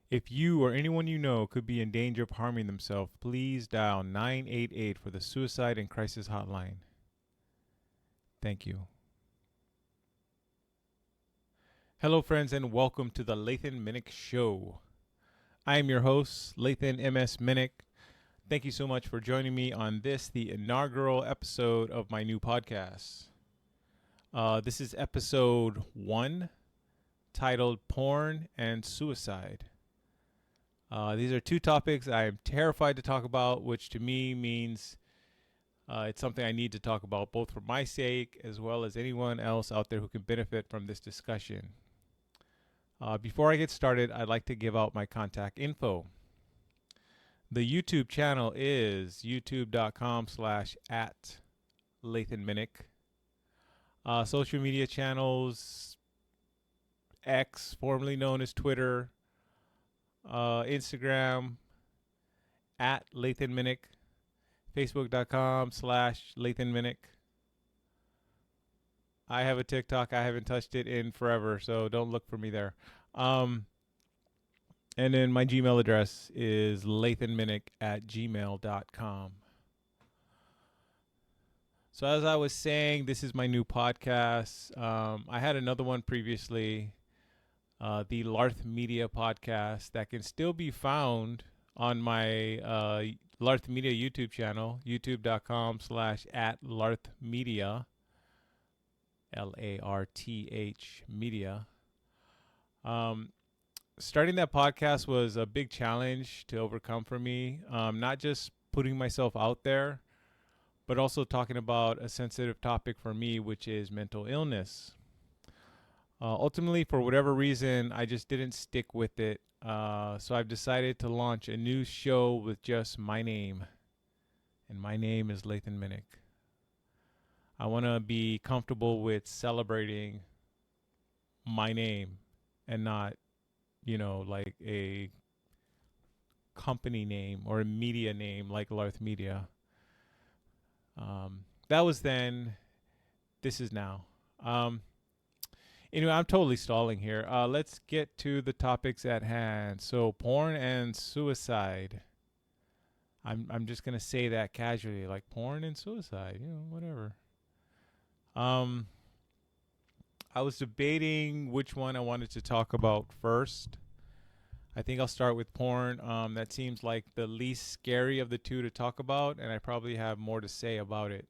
If you or anyone you know could be in danger of harming themselves, please dial 988 for the Suicide and Crisis Hotline. Thank you. Hello, friends, and welcome to the Lathan Minich Show. I am your host, Lathan M.S. Minich. Thank you so much for joining me on the inaugural episode of my new podcast. This is episode 1, titled Porn and Suicide. These are two topics I am terrified to talk about, which to me means it's something I need to talk about, both for my sake as well as anyone else out there who can benefit from this discussion. Before I get started, I'd like to give out my contact info. The YouTube channel is youtube.com/@LathanMinich. Social media channels, X, formerly known as Twitter, Instagram, @LathanMinich, Facebook.com/LathanMinich. I have a TikTok. I haven't touched it in forever, so don't look for me there. And then my Gmail address is lathanminich@gmail.com. So as I was saying, this is my new podcast. I had another one previously, the Larth Media podcast, that can still be found on my Larth Media YouTube channel, youtube.com/@LarthMedia, LARTH media. Starting that podcast was a big challenge to overcome for me. Not just putting myself out there, but also talking about a sensitive topic for me, which is mental illness. Ultimately, for whatever reason, I just didn't stick with it. So I've decided to launch a new show with just my name. And my name is Lathan Minich. I want to be comfortable with celebrating my name and not, like a company name or a media name like Larth Media. That was then. This is now. Anyway, I'm totally stalling here. Let's get to the topics at hand. So, porn and suicide. I'm just gonna say that casually, like porn and suicide. Whatever. I was debating which one I wanted to talk about first. I think I'll start with porn. That seems like the least scary of the two to talk about, and I probably have more to say about it.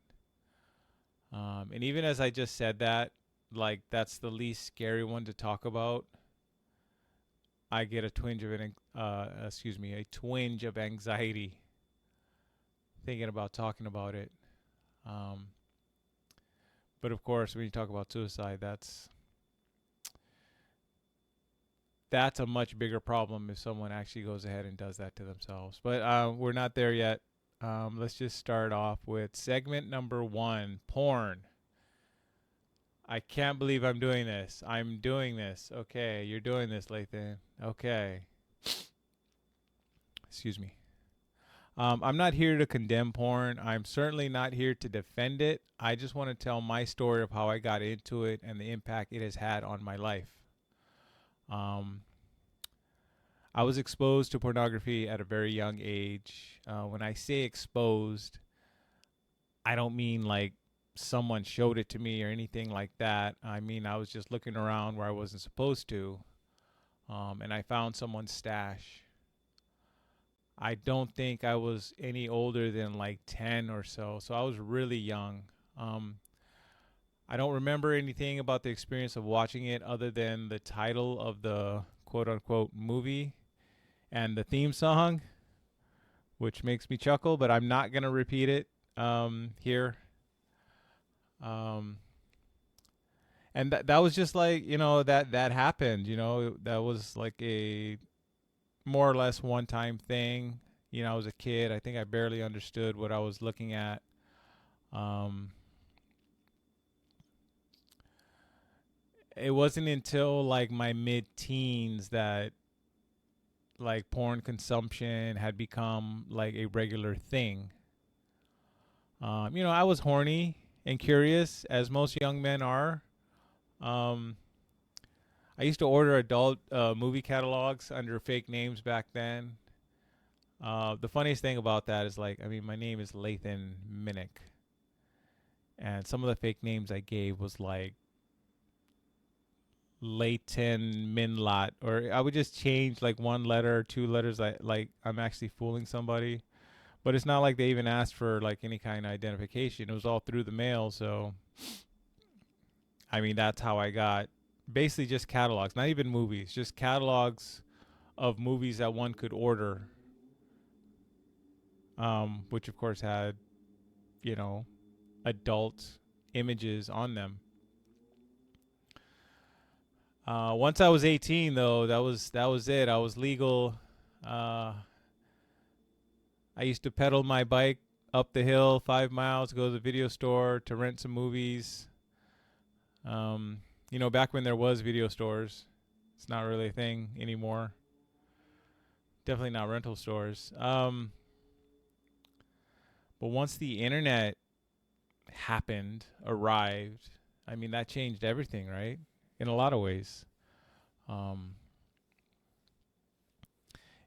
And even as I just said that, like that's the least scary one to talk about, I get a twinge of a twinge of anxiety thinking about talking about it. But of course, when you talk about suicide, that's a much bigger problem if someone actually goes ahead and does that to themselves. But we're not there yet. Let's just start off with segment number 1, porn. I can't believe I'm doing this. I'm doing this. Okay, you're doing this, Lathan. Okay. Excuse me. I'm not here to condemn porn. I'm certainly not here to defend it. I just want to tell my story of how I got into it and the impact it has had on my life. I was exposed to pornography at a very young age. When I say exposed, I don't mean like someone showed it to me or anything like that. I mean, I was just looking around where I wasn't supposed to, and I found someone's stash. I don't think I was any older than like 10 or so I was really young. I don't remember anything about the experience of watching it other than the title of the quote-unquote movie and the theme song, which makes me chuckle, but I'm not going to repeat it here. And that was just like, that happened, that was like a more or less one-time thing. I was a kid. I think I barely understood what I was looking at. It wasn't until like my mid-teens that like porn consumption had become like a regular thing. I was horny and curious, as most young men are. I used to order adult movie catalogs under fake names back then. The funniest thing about that is, like, I mean, my name is Lathan Minich, and some of the fake names I gave was like Layton Minlot, or I would just change like one letter or two letters. I'm actually fooling somebody, but it's not like they even asked for like any kind of identification. It was all through the mail, so I mean that's how I got basically just catalogs, not even movies, just catalogs of movies that one could order, which of course had, you know, adult images on them. Once I was 18, though, that was it. I was legal. Uh, I used to pedal my bike up the hill 5 miles, go to the video store to rent some movies. Back when there was video stores, it's not really a thing anymore. Definitely not rental stores. But once the internet arrived, I mean that changed everything, right? In a lot of ways. Um,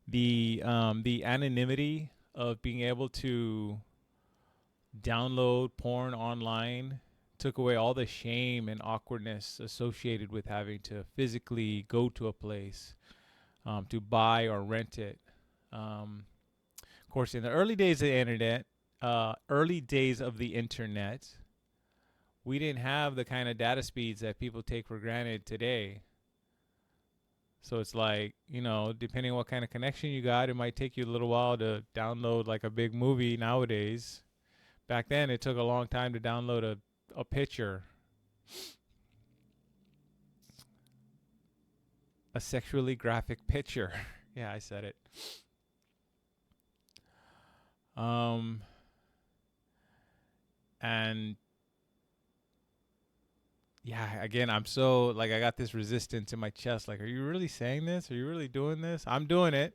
the anonymity of being able to download porn online took away all the shame and awkwardness associated with having to physically go to a place to buy or rent it. Of course, in the early days of the internet, we didn't have the kind of data speeds that people take for granted today. So it's like, depending on what kind of connection you got, it might take you a little while to download like a big movie nowadays. Back then, it took a long time to download a picture. A sexually graphic picture. Yeah, I said it. And yeah, again, I'm so like I got this resistance in my chest. Like, are you really saying this? Are you really doing this? I'm doing it.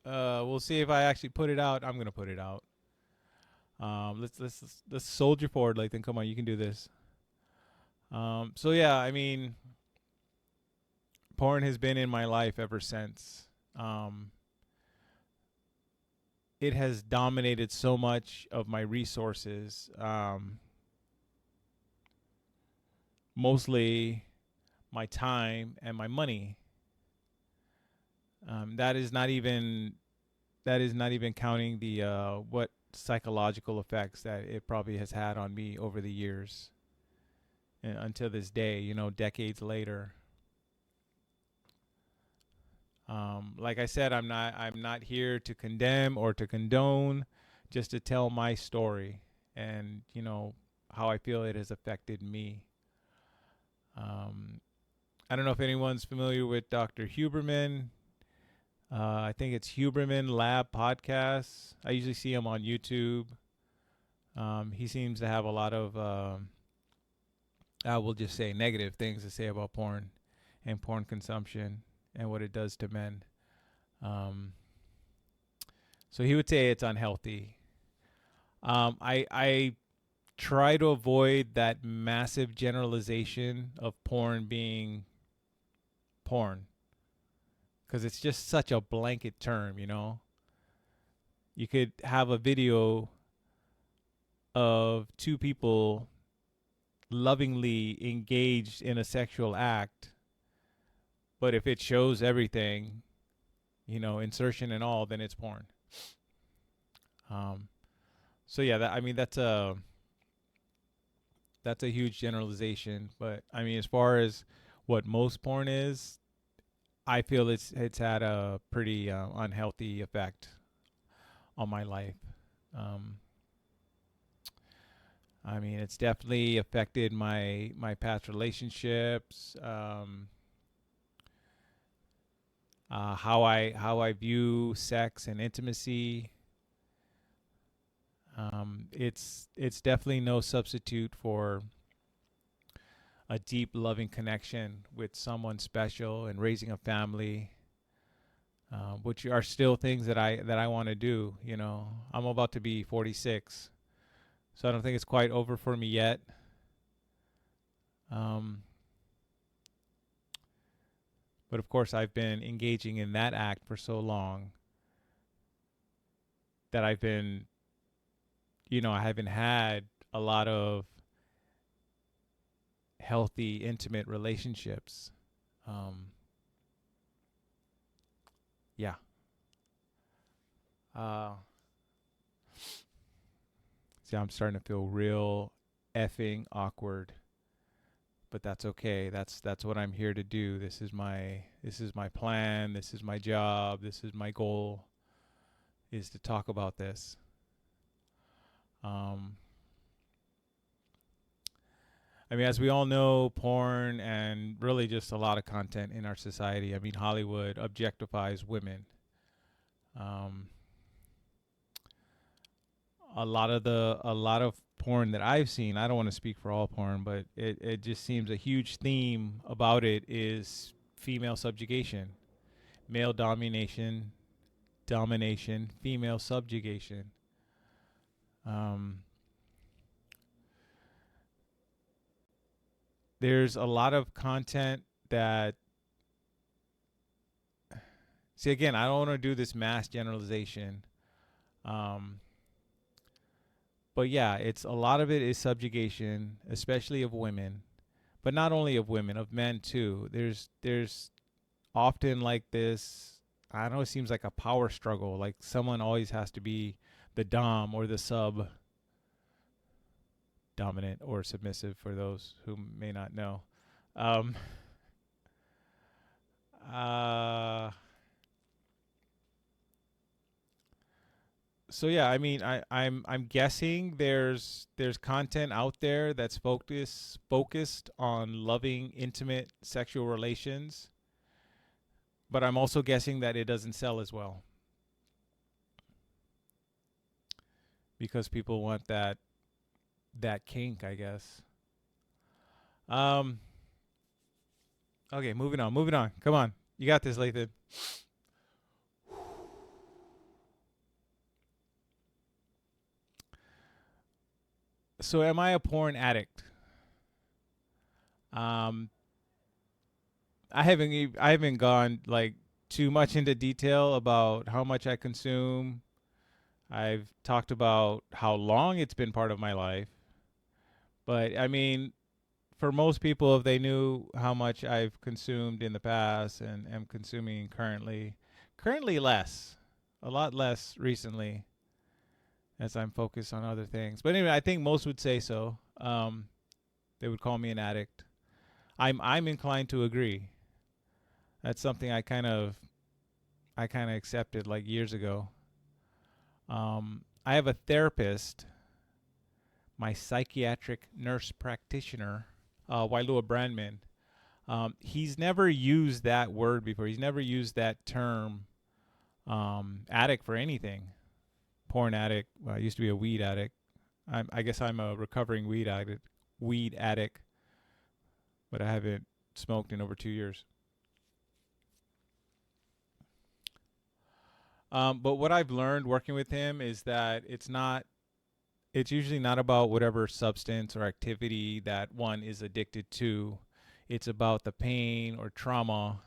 We'll see if I actually put it out. I'm gonna put it out. Let's soldier forward. Like, then come on, you can do this. So yeah, I mean, porn has been in my life ever since. It has dominated so much of my resources. Mostly my time and my money. That is not even counting the what psychological effects that it probably has had on me over the years and until this day, decades later. Like I said, I'm not here to condemn or to condone, just to tell my story and how I feel it has affected me. I don't know if anyone's familiar with Dr. Huberman. I think it's Huberman Lab Podcasts. I usually see him on YouTube. He seems to have a lot of, I will just say, negative things to say about porn and porn consumption and what it does to men. So he would say it's unhealthy. I try to avoid that massive generalization of porn being porn, because it's just such a blanket term. You could have a video of two people lovingly engaged in a sexual act, but if it shows everything, insertion and all, then it's porn. So yeah, that's a huge generalization. But I mean, as far as what most porn is, I feel it's had a pretty unhealthy effect on my life. I mean, it's definitely affected my past relationships. How I view sex and intimacy. It's definitely no substitute for a deep, loving connection with someone special and raising a family, which are still things that I want to do. I'm about to be 46, so I don't think it's quite over for me yet. Um, But of course, I've been engaging in that act for so long that I've been, I haven't had a lot of healthy, intimate relationships. Um, yeah. Uh, See, I'm starting to feel real effing awkward, but that's okay. That's what I'm here to do. This is my plan. This is my job. This is my goal. Is to talk about this. Um, I mean, as we all know, porn and really just a lot of content in our society. I mean, Hollywood objectifies women. Um, a lot of porn that I've seen, I don't want to speak for all porn, but it just seems a huge theme about it is female subjugation, male domination, female subjugation. Um, there's a lot of content that, see, again, I don't want to do this mass generalization. Um, but yeah, it's a lot of it is subjugation, especially of women, but not only of women, of men too. There's often like this, I don't know, it seems like a power struggle. Like someone always has to be the dom or the sub, dominant or submissive for those who may not know. Um, uh, so yeah, I mean, I'm guessing there's content out there that's focused on loving intimate sexual relations, but I'm also guessing that it doesn't sell as well because people want that kink, I guess. Um, okay, moving on. Come on, you got this, Lathan. So, am I a porn addict? Um, I haven't gone like too much into detail about how much I consume. I've talked about how long it's been part of my life, but I mean, for most people, if they knew how much I've consumed in the past and am consuming currently less, a lot less recently, as I'm focused on other things. But anyway, I think most would say so. They would call me an addict. I'm inclined to agree. That's something I kind of accepted like years ago. I have a therapist, my psychiatric nurse practitioner, Wailua Brandman. He's never used that word before. He's never used that term, addict, for anything. Porn addict. Well, I used to be a weed addict. I guess I'm a recovering weed addict. Weed addict, but I haven't smoked in over 2 years. But what I've learned working with him is that it's usually not about whatever substance or activity that one is addicted to. It's about the pain or trauma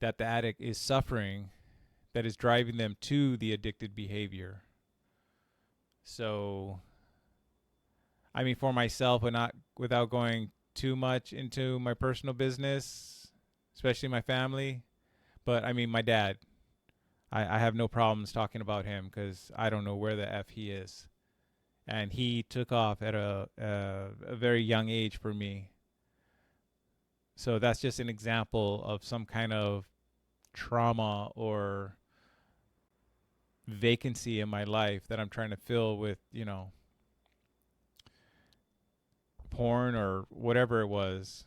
that the addict is suffering that is driving them to the addicted behavior. So, I mean, for myself, and not without going too much into my personal business, especially my family, but I mean, my dad, I have no problems talking about him because I don't know where the F he is. And he took off at a very young age for me. So that's just an example of some kind of trauma or vacancy in my life that I'm trying to fill with, porn or whatever it was.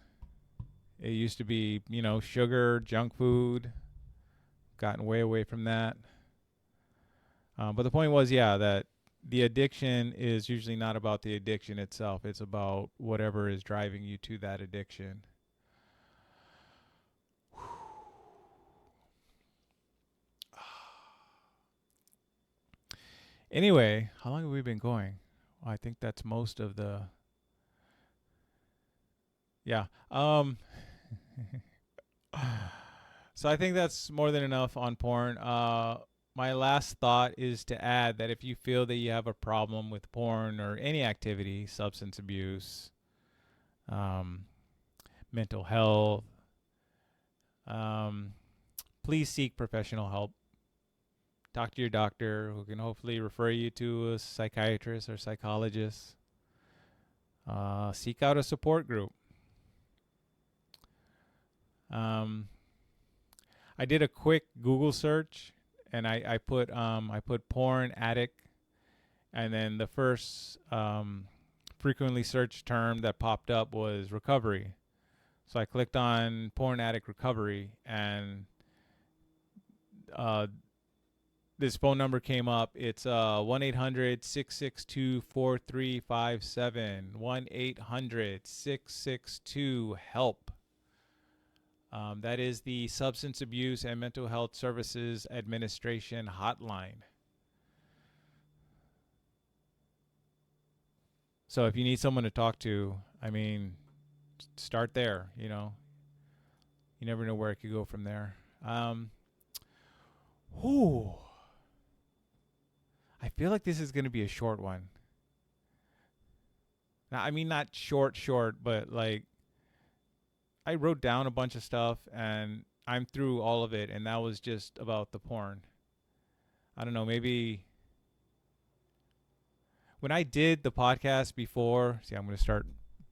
It used to be, sugar, junk food. Gotten way away from that. But the point was, yeah, that the addiction is usually not about the addiction itself. It's about whatever is driving you to that addiction. Anyway, how long have we been going? Well, I think that's most of the. Yeah. So I think that's more than enough on porn. My last thought is to add that if you feel that you have a problem with porn or any activity, substance abuse, um, mental health, um, please seek professional help. Talk to your doctor, who can hopefully refer you to a psychiatrist or psychologist. Seek out a support group. Um, I did a quick Google search, and I put porn addict, and then the first frequently searched term that popped up was recovery. So I clicked on porn addict recovery, and uh, this phone number came up. It's 1-800-662-4357. 1-800-662-HELP. That is the Substance Abuse and Mental Health Services Administration hotline. So if you need someone to talk to, I mean, start there. You never know where it could go from there. Whew. I feel like this is going to be a short one. Now, I mean, not short, but like I wrote down a bunch of stuff and I'm through all of it, and that was just about the porn. I don't know, maybe when I did the podcast before, see, I'm going to start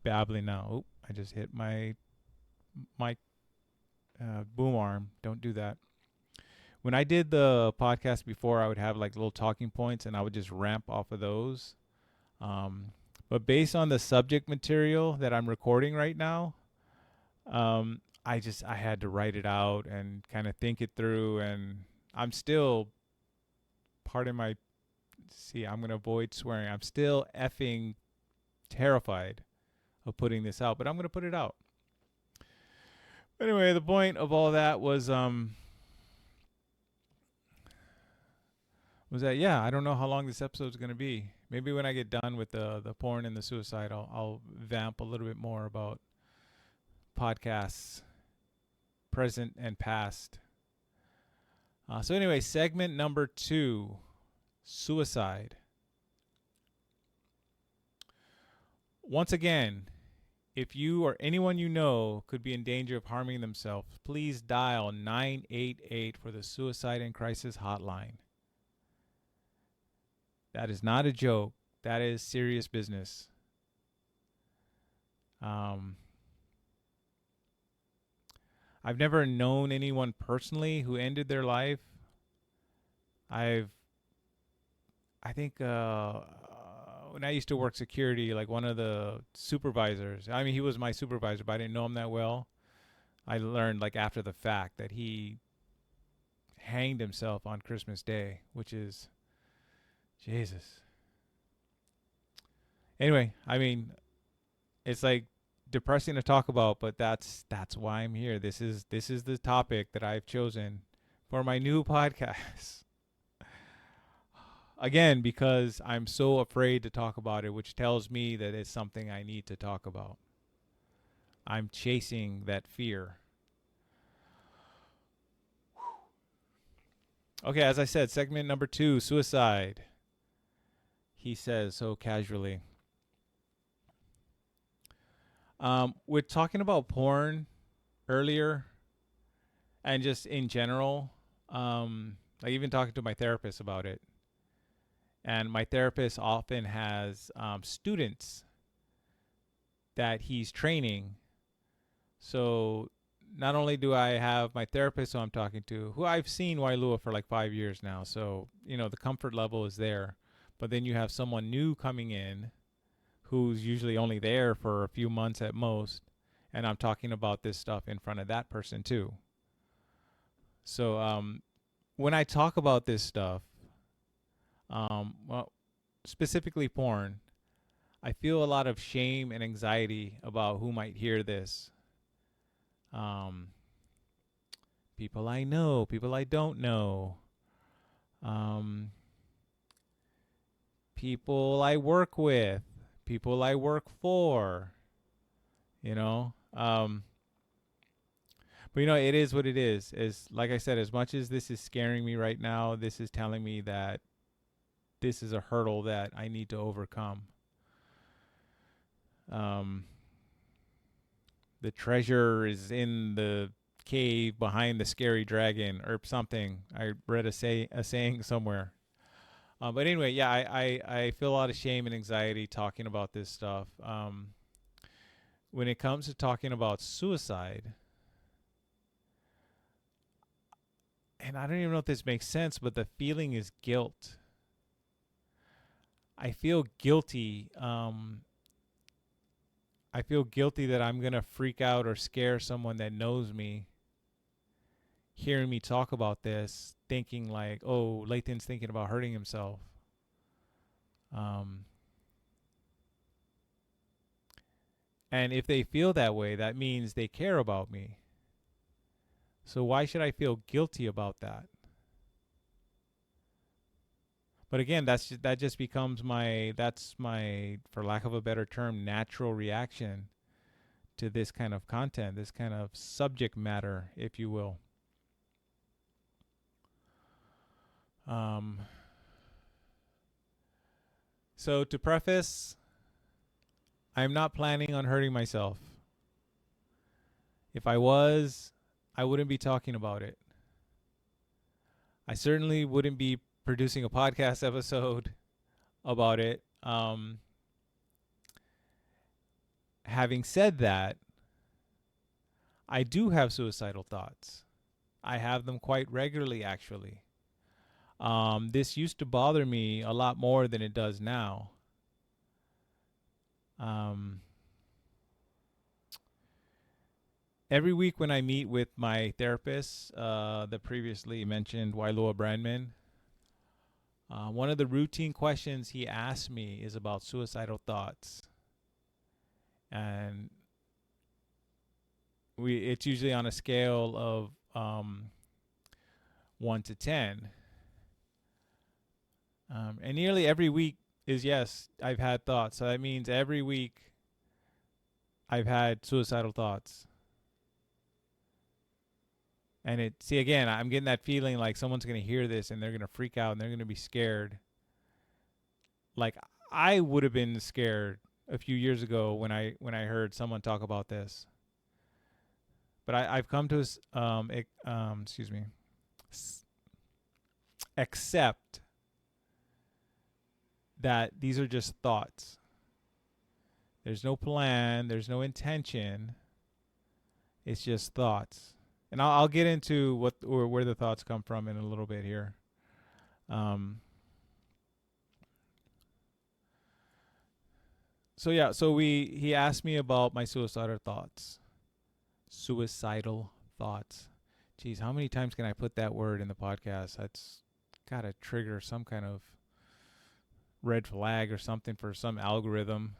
babbling now. Oh, I just hit my mic boom arm. Don't do that. When I did the podcast before, I would have like little talking points and I would just ramp off of those. But based on the subject material that I'm recording right now, I had to write it out and kind of think it through, and I'm still, pardon my, see, I'm going to avoid swearing. I'm still effing terrified of putting this out, but I'm going to put it out. Anyway, the point of all that was that, yeah, I don't know how long this episode is going to be. Maybe when I get done with the porn and the suicide, I'll vamp a little bit more about podcasts, present and past. So anyway, segment number 2, suicide. Once again, if you or anyone you know could be in danger of harming themselves, please dial 988 for the Suicide and Crisis Hotline. That is not a joke. That is serious business. I've never known anyone personally who ended their life. I think when I used to work security, like one of the supervisors, I mean, he was my supervisor, but I didn't know him that well. I learned like after the fact that he hanged himself on Christmas Day, which is Jesus. Anyway, I mean, it's like depressing to talk about, but that's why I'm here. This is the topic that I've chosen for my new podcast. Again, because I'm so afraid to talk about it, which tells me that it's something I need to talk about. I'm chasing that fear. Okay, as I said, segment number 2, suicide. He says so casually. We're talking about porn earlier, and just in general. I even talking to my therapist about it. And my therapist often has students that he's training. So not only do I have my therapist who I'm talking to, who I've seen Wailua for like 5 years now. So, the comfort level is there. But then you have someone new coming in who's usually only there for a few months at most. And I'm talking about this stuff in front of that person too. So when I talk about this stuff, well, specifically porn, I feel a lot of shame and anxiety about who might hear this. People I know, people I don't know, people I work with, people I work for, But But it is what it is. As like I said, as much as this is scaring me right now, this is telling me that this is a hurdle that I need to overcome. Um, the treasure is in the cave behind the scary dragon or something. I read a saying somewhere. But anyway, yeah, I feel a lot of shame and anxiety talking about this stuff. When it comes to talking about suicide, and I don't even know if this makes sense, but the feeling is guilt. I feel guilty. I feel guilty that I'm going to freak out or scare someone that knows me, hearing me talk about this, thinking like, oh, Lathan's thinking about hurting himself. And if they feel that way, that means they care about me. So why should I feel guilty about that? But again, that just becomes that's my, for lack of a better term, natural reaction to this kind of content, this kind of subject matter, if you will. So to preface, I'm not planning on hurting myself. If I was, I wouldn't be talking about it. I certainly wouldn't be producing a podcast episode about it. Having said that, I do have suicidal thoughts. I have them quite regularly, actually. This used to bother me a lot more than it does now. Every week when I meet with my therapist, the previously mentioned Wailoa Brandman, one of the routine questions he asks me is about suicidal thoughts. And it's usually on a scale of 1 to 10. And nearly every week is yes, I've had thoughts. So that means every week I've had suicidal thoughts. And again, I'm getting that feeling like someone's going to hear this and they're going to freak out and they're going to be scared. Like I would have been scared a few years ago when I heard someone talk about this. But I've come to accept that these are just thoughts. There's no plan. There's no intention. It's just thoughts. And I'll get into where the thoughts come from in a little bit here. So he asked me about my suicidal thoughts. Suicidal thoughts. Geez, how many times can I put that word in the podcast? That's gotta trigger some kind of red flag or something for some algorithm.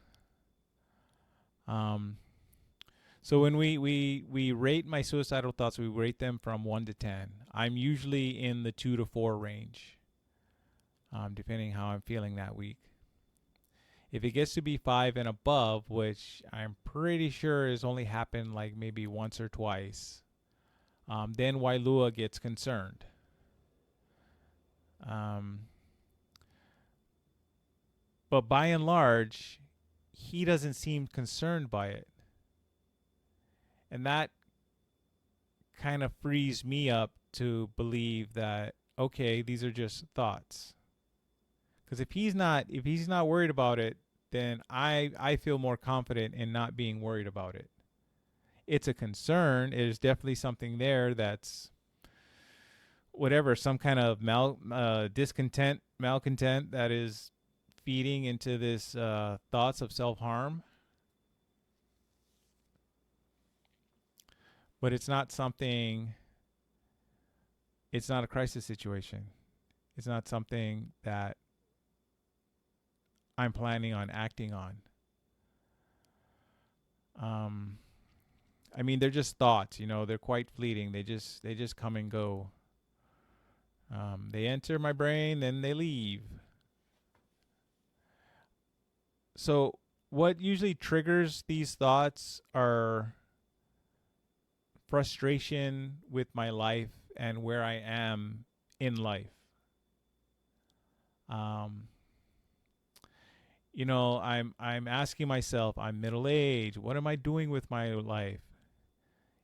So when we rate my suicidal thoughts, we rate them from 1 to 10. I'm usually in the 2 to 4 range, depending how I'm feeling that week. If it gets to be 5 and above, which I'm pretty sure has only happened like maybe once or twice, then Wailua gets concerned. But by and large, he doesn't seem concerned by it. And that kind of frees me up to believe that, okay, these are just thoughts. Because if he's not worried about it, then I feel more confident in not being worried about it. It's a concern. There's definitely something there that's whatever, some kind of malcontent that is feeding into this thoughts of self-harm. But it's not a crisis situation. It's not something that I'm planning on acting on. I mean, they're just thoughts, they're quite fleeting. They just come and go. They enter my brain, then they leave. So what usually triggers these thoughts are frustration with my life and where I am in life. Um, I'm asking myself, I'm middle aged. What am I doing with my life?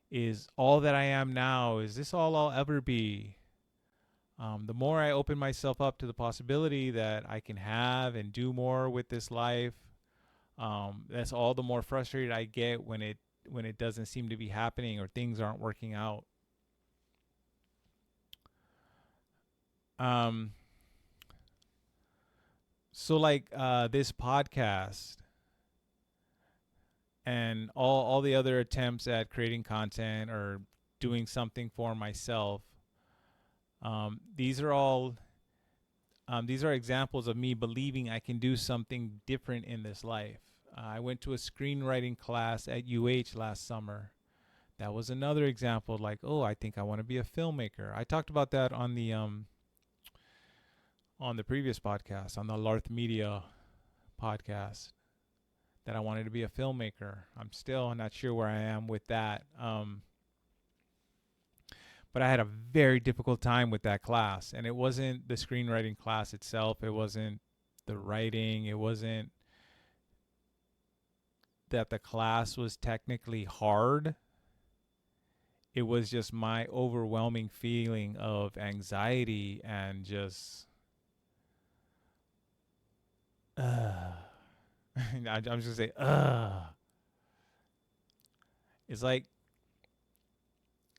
Is all that I am now, is this all I'll ever be? The more I open myself up to the possibility that I can have and do more with this life, that's all the more frustrated I get when it doesn't seem to be happening or things aren't working out. Um, so like this podcast and all the other attempts at creating content or doing something for myself, these are all these are examples of me believing I can do something different in this life. I went to a screenwriting class at last summer. That was another example. Like, oh, I think I want to be a filmmaker. I talked about that on the previous podcast, on the Larth Media podcast, that I wanted to be a filmmaker. I'm still not sure where I am with that. But I had a very difficult time with that class. And it wasn't the screenwriting class itself. It wasn't the writing. It wasn't that the class was technically hard. It was just my overwhelming feeling of anxiety and just I'm just going to say it's like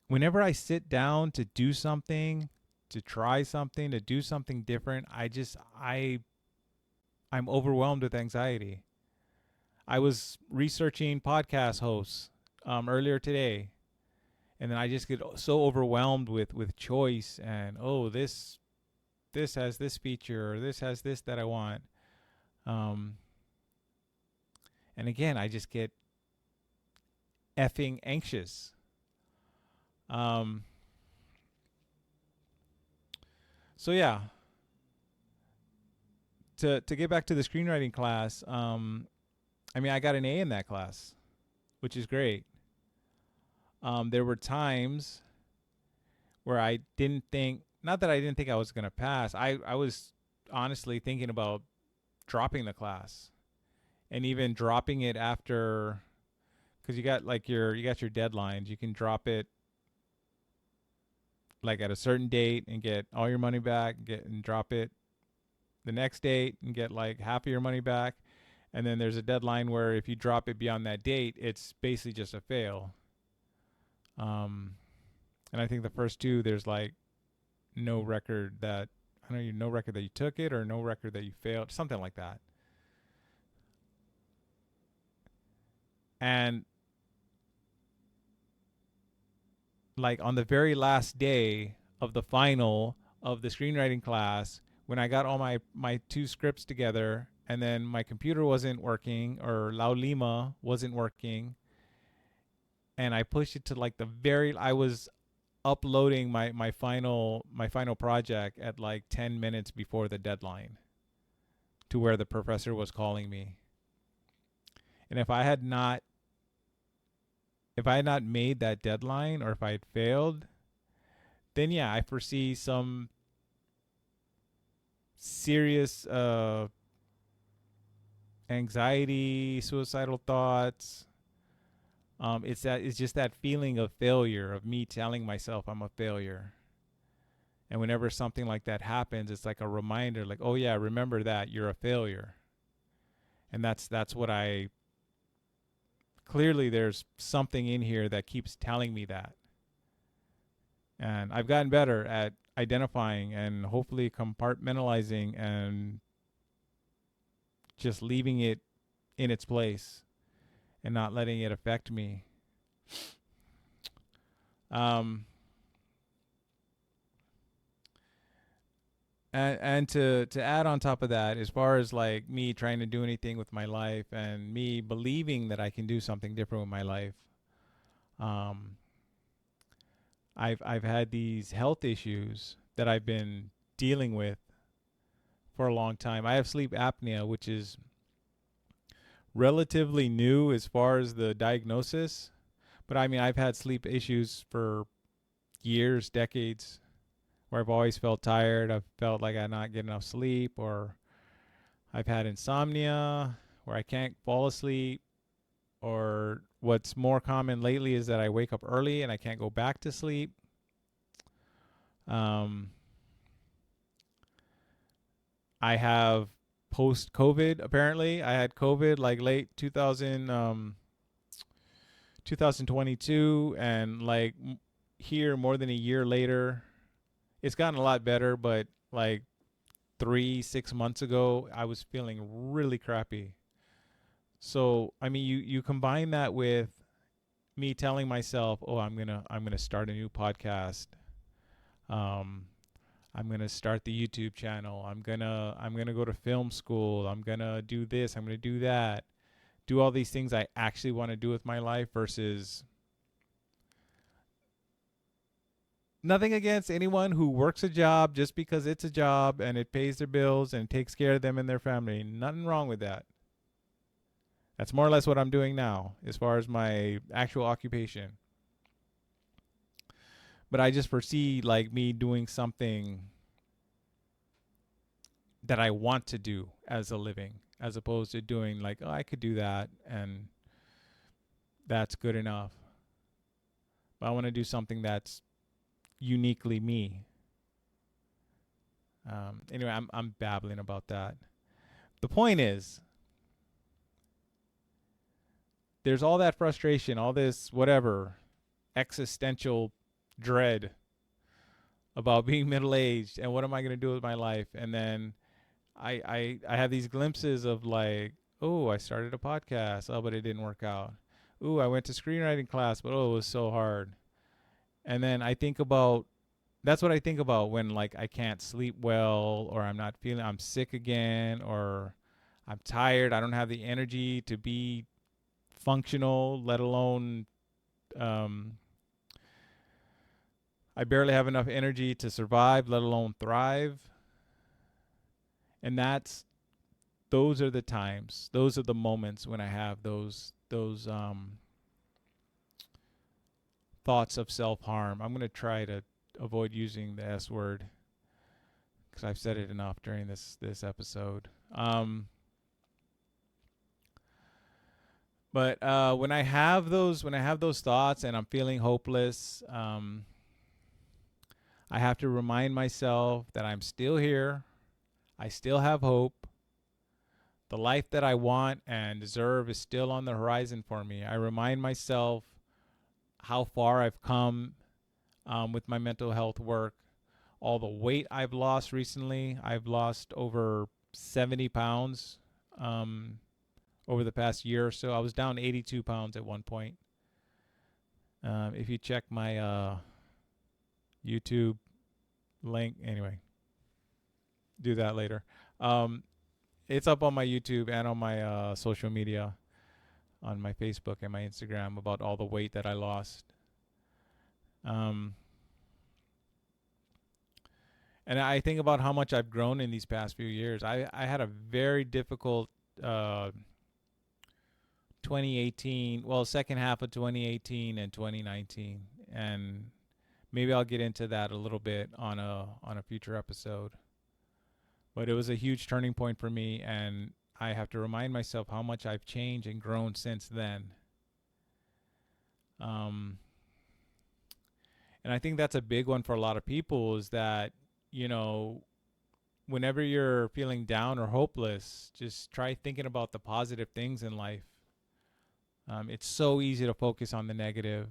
whenever I sit down to do something, to try something, to do something different, I'm overwhelmed with anxiety. I was researching podcast hosts earlier today, and then I just get so overwhelmed with choice and this has this feature or this has this that I want. And again, I just get effing anxious. So yeah, to get back to the screenwriting class, I got an A in that class, which is great. There were times where I didn't think, not that I didn't think I was going to pass. I was honestly thinking about dropping the class and even dropping it after, because you got your deadlines. You can drop it like at a certain date and get all your money back, and drop it the next date and get like half of your money back. And then there's a deadline where if you drop it beyond that date, it's basically just a fail. And I think the first two, there's like no record that, I don't know, no record that you took it or no record that you failed, something like that. And like on the very last day of the final of the screenwriting class, when I got all my two scripts together and then my computer wasn't working or Lao Lima wasn't working, and I pushed it to like I was uploading my final project at like 10 minutes before the deadline to where the professor was calling me. And if I had not made that deadline, or if I had failed, then yeah, I foresee some serious anxiety, suicidal thoughts. It's just that feeling of failure, of me telling myself I'm a failure. And whenever something like that happens, it's like a reminder, like, oh yeah, remember that you're a failure. And that's what I clearly, there's something in here that keeps telling me that. And I've gotten better at identifying and hopefully compartmentalizing and just leaving it in its place and not letting it affect me. And to add on top of that, as far as like me trying to do anything with my life and me believing that I can do something different with my life, I've had these health issues that I've been dealing with for a long time. I have sleep apnea, which is relatively new as far as the diagnosis, But I mean, I've had sleep issues for years, decades, where I've always felt tired. I've felt like I not get enough sleep, or I've had insomnia where I can't fall asleep, or what's more common lately is that I wake up early and I can't go back to sleep. Um, I have post COVID. Apparently, I had COVID like late 2022, and like here more than a year later, it's gotten a lot better. But like 6 months ago, I was feeling really crappy. So I mean, you combine that with me telling myself, "Oh, I'm gonna start a new podcast. Um, I'm gonna start the YouTube channel. I'm gonna go to film school. I'm gonna do this. I'm gonna do that. Do all these things I actually want to do with my life versus nothing against anyone who works a job just because it's a job and it pays their bills and takes care of them and their family. Nothing wrong with that. That's more or less what I'm doing now as far as my actual occupation. But I just foresee like me doing something that I want to do as a living, as opposed to doing like, oh, I could do that and that's good enough. But I want to do something that's uniquely me. Anyway, I'm babbling about that. The point is, there's all that frustration, all this whatever existential dread about being middle aged and what am I going to do with my life, and then I have these glimpses of like, oh, I started a podcast, oh, but it didn't work out. Ooh, I went to screenwriting class, but oh, it was so hard. And then I think about that's what I think about when like I can't sleep well, or I'm sick again, or I'm tired, I don't have the energy to be functional, let alone um I barely have enough energy to survive, let alone thrive. And those are the times, those are the moments when I have those thoughts of self-harm. I'm going to try to avoid using the S word because I've said it enough during this episode. But when I have those thoughts and I'm feeling hopeless, I have to remind myself that I'm still here. I still have hope. The life that I want and deserve is still on the horizon for me. I remind myself how far I've come with my mental health work, all the weight I've lost recently. I've lost over 70 pounds over the past year or so. I was down 82 pounds at one point. If you check my YouTube link, anyway, do that later. It's up on my YouTube and on my social media, on my Facebook and my Instagram, about all the weight that I lost. And I think about how much I've grown in these past few years. I had a very difficult 2018, well, second half of 2018 and 2019, and maybe I'll get into that a little bit on a future episode. But it was a huge turning point for me, and I have to remind myself how much I've changed and grown since then. And I think that's a big one for a lot of people, is that, you know, whenever you're feeling down or hopeless, just try thinking about the positive things in life. It's so easy to focus on the negative.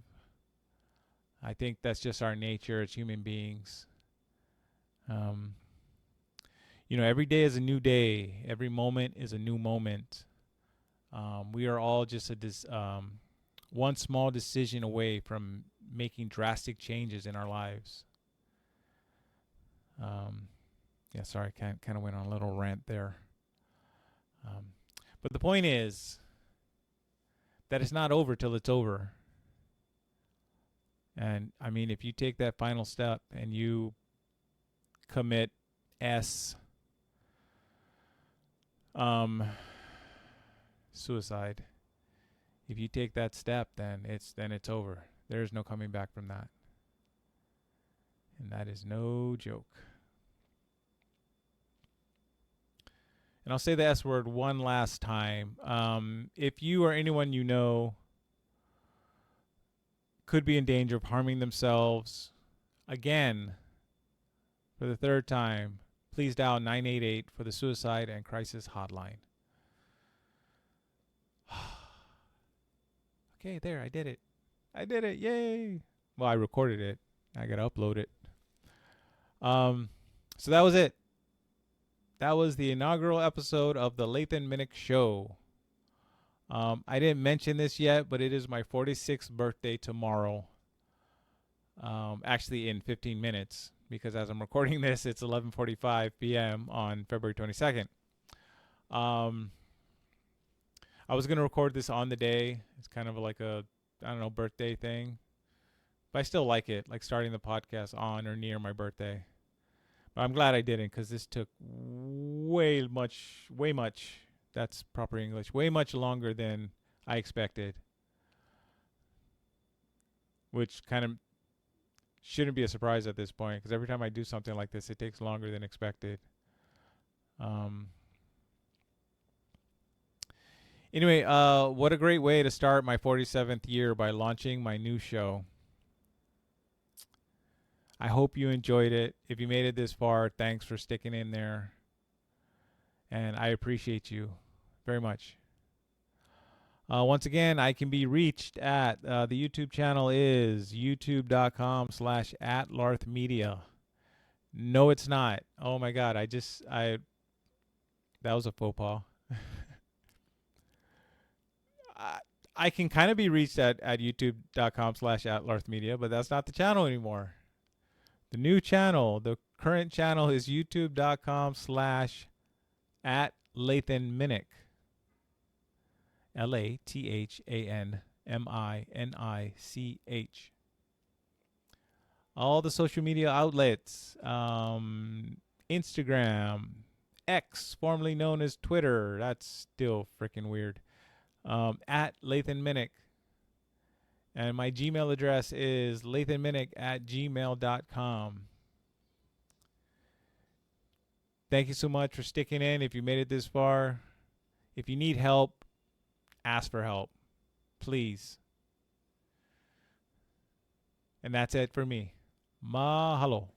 I think that's just our nature as human beings. Every day is a new day. Every moment is a new moment. We are all just one small decision away from making drastic changes in our lives. Sorry, kind of went on a little rant there. But the point is that it's not over till it's over. And I mean, if you take that final step and you commit suicide, if you take that step, then it's over. There's no coming back from that. And that is no joke. And I'll say the S word one last time. If you or anyone you know could be in danger of harming themselves, again, for the third time, please dial 988 for the Suicide and Crisis Hotline. Okay, there, I did it. I did it, yay! Well, I recorded it. I gotta upload it. So that was it. That was the inaugural episode of the Lathan Minich Show. I didn't mention this yet, but it is my 46th birthday tomorrow. Actually, in 15 minutes, because as I'm recording this, it's 11:45 p.m. on February 22nd. I was gonna record this on the day. It's kind of like a, I don't know, birthday thing, but I still like it, like starting the podcast on or near my birthday. But I'm glad I didn't, because this took way much, that's proper English, way much longer than I expected. Which kind of shouldn't be a surprise at this point, because every time I do something like this, it takes longer than expected. Anyway, what a great way to start my 47th year by launching my new show. I hope you enjoyed it. If you made it this far, thanks for sticking in there. And I appreciate you very much. Once again, I can be reached at the YouTube channel is youtube.com/@larthmedia. No, it's not. Oh my God. That was a faux pas. I can kind of be reached at youtube.com/@larthmedia, but that's not the channel anymore. The new channel, the current channel is youtube.com/@Lathan Minich. LATHANMINICH. All the social media outlets, Instagram, X, formerly known as Twitter. That's still freaking weird. At Lathan Minich. And my Gmail address is lathanminich@gmail.com. Thank you so much for sticking in if you made it this far. If you need help, ask for help. Please. And that's it for me. Mahalo.